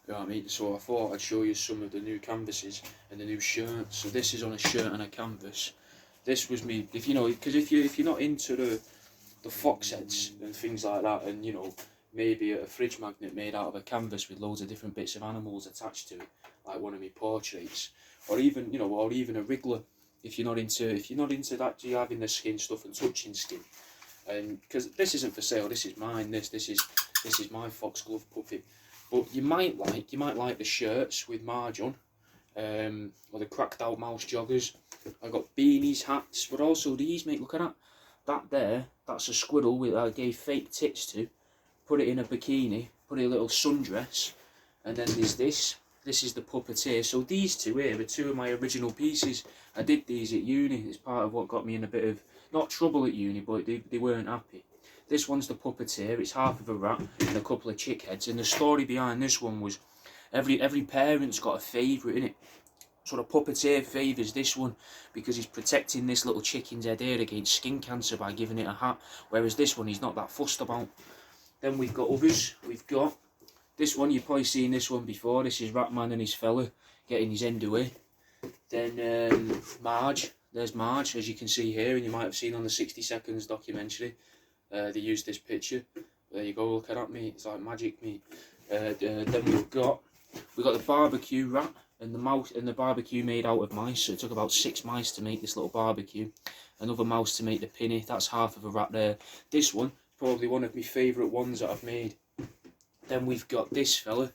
You know what I mean? So I thought I'd show you some of the new canvases and the new shirts. So this is on a shirt and a canvas. This was me, if you know, because if you're not into the fox heads and things like that, and you know, maybe a fridge magnet made out of a canvas with loads of different bits of animals attached to it, like one of my portraits, or even, you know, or even a wriggler. If you're not into that, you having the skin stuff and touching skin, and because this isn't for sale, this is mine. This is my foxglove puppy. But you might like the shirts with Marge on, or the cracked out mouse joggers. I got beanies, hats, but also these, mate. Look at that. That there, that's a squirrel with I gave fake tits to. Put it in a bikini, put it in a little sundress, and then there's this. This is the puppeteer. So these two here are two of my original pieces. I did these at uni. It's part of what got me in a bit of, not trouble at uni, but they weren't happy. This one's the puppeteer. It's half of a rat and a couple of chick heads. And the story behind this one was every parent's got a favourite in it. So the puppeteer favours this one because he's protecting this little chicken's head here against skin cancer by giving it a hat. Whereas this one he's not that fussed about. Then we've got others. We've got this one. You've probably seen this one before. This is Ratman and his fella getting his end away. Then Marge. There's Marge, as you can see here, and you might have seen on the 60 Seconds documentary. They used this picture. There you go, look at that, mate. It's like magic, mate. Then we've got the barbecue rat and the mouse, and the barbecue made out of mice. So it took about 6 mice to make this little barbecue. Another mouse to make the pinny. That's half of a rat there. This one, probably one of my favourite ones that I've made. Then we've got this fella,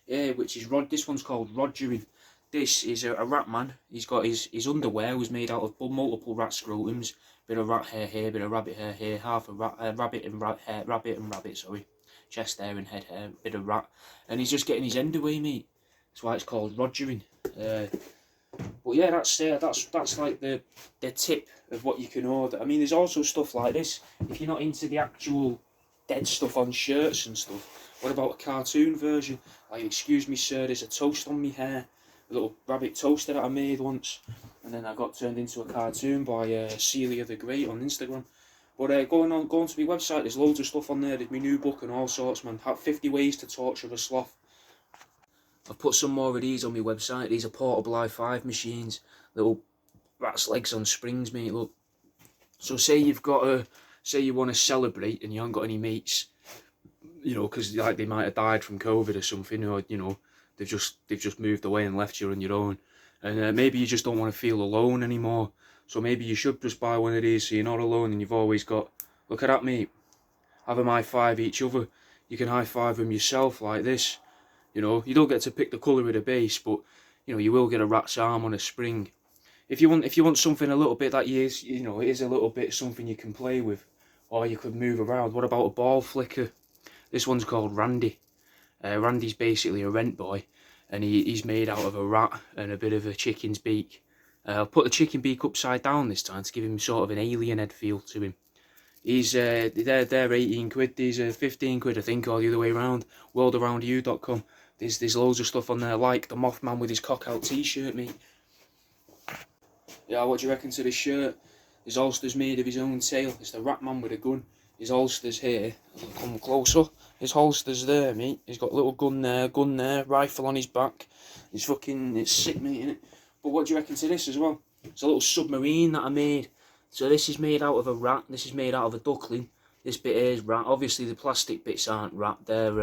yeah, which is Rod. This one's called Rogering. This is a rat man. He's got his underwear was made out of multiple rat scrotums. Bit of rat hair here, bit of rabbit hair here, half a rabbit and rabbit, sorry. Chest hair and head hair, bit of rat. And he's just getting his end away, mate. That's why it's called Rogering. But yeah, that's like the tip of what you can order. I mean, there's also stuff like this. If you're not into the actual dead stuff on shirts and stuff, what about a cartoon version? Like, excuse me sir, there's a toast on me hair. A little rabbit toaster that I made once. And then I got turned into a cartoon by Celia the Great on Instagram. But going to my website, there's loads of stuff on there. There's my new book and all sorts, man. 50 ways to torture a sloth. I've put some more of these on my website. These are portable i5 machines. Little rat's legs on springs, mate, look. So say you want to celebrate and you haven't got any mates, you know, because like they might have died from COVID or something, or, you know, they've just moved away and left you on your own. And maybe you just don't want to feel alone anymore. So maybe you should just buy one of these so you're not alone and you've always got, look at that, mate. Have them high five each other. You can high five them yourself like this. You know, you don't get to pick the colour of the base, but you know, you will get a rat's arm on a spring. If you want something a little bit that you know, it is a little bit something you can play with, or you could move around. What about a ball flicker? This one's called Randy. Randy's basically a rent boy. And he's made out of a rat and a bit of a chicken's beak. I'll put the chicken beak upside down this time to give him sort of an alien head feel to him. He's they're 18 quid, these are 15 quid I think, or the other way around. worldaroundyou.com. There's loads of stuff on there, like the Mothman with his cock out t-shirt, mate. Yeah, what do you reckon to this shirt? His holster's made of his own tail. It's the rat man with a gun. His holster's here. Come closer. His holster's there, mate. He's got a little gun there, rifle on his back. It's sick, mate, innit? But what do you reckon to this as well? It's a little submarine that I made. So this is made out of a rat. This is made out of a duckling. This bit here is rat. Obviously the plastic bits aren't rat. They're,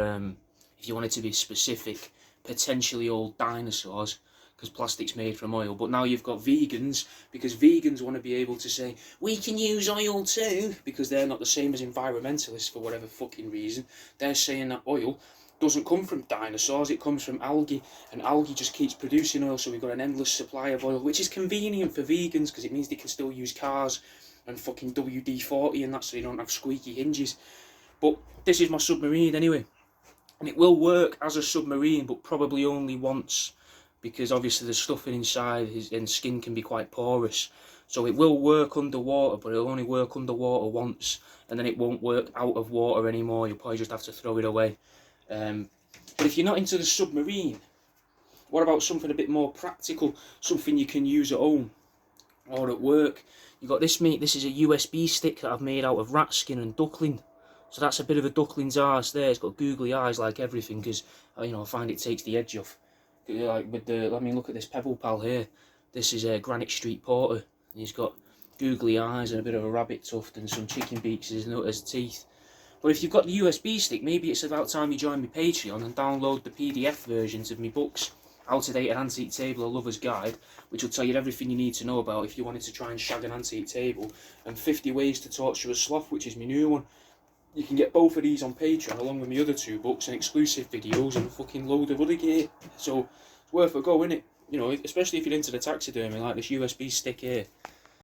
if you wanted to be specific, potentially old dinosaurs. Because plastic's made from oil. But now you've got vegans, because vegans want to be able to say, we can use oil too, because they're not the same as environmentalists for whatever fucking reason. They're saying that oil doesn't come from dinosaurs, it comes from algae, and algae just keeps producing oil, so we've got an endless supply of oil, which is convenient for vegans, because it means they can still use cars and fucking WD-40 and that, so they don't have squeaky hinges. But this is my submarine anyway, and it will work as a submarine, but probably only once, because obviously the stuffing inside his skin can be quite porous. So it will work underwater, but it'll only work underwater once, and then it won't work out of water anymore. You'll probably just have to throw it away. But if you're not into the submarine, what about something a bit more practical, something you can use at home or at work? You got this, mate. This is a USB stick that I've made out of rat skin and duckling. So that's a bit of a duckling's arse there. It's got googly eyes like everything, because you know, I find it takes the edge off. Like with the, I mean, look at this Pebble Pal here. This is a Granite Street Porter. He's got googly eyes and a bit of a rabbit tuft and some chicken beaks as teeth. But if you've got the USB stick, maybe it's about time you join my Patreon and download the PDF versions of my books, How to Date an Antique Table, A Lover's Guide, which will tell you everything you need to know about if you wanted to try and shag an antique table, and 50 Ways to Torture a Sloth, which is my new one. You can get both of these on Patreon along with my other 2 books and exclusive videos and a fucking load of other gear. So it's worth a go, innit? You know, especially if you're into the taxidermy, like this USB stick here.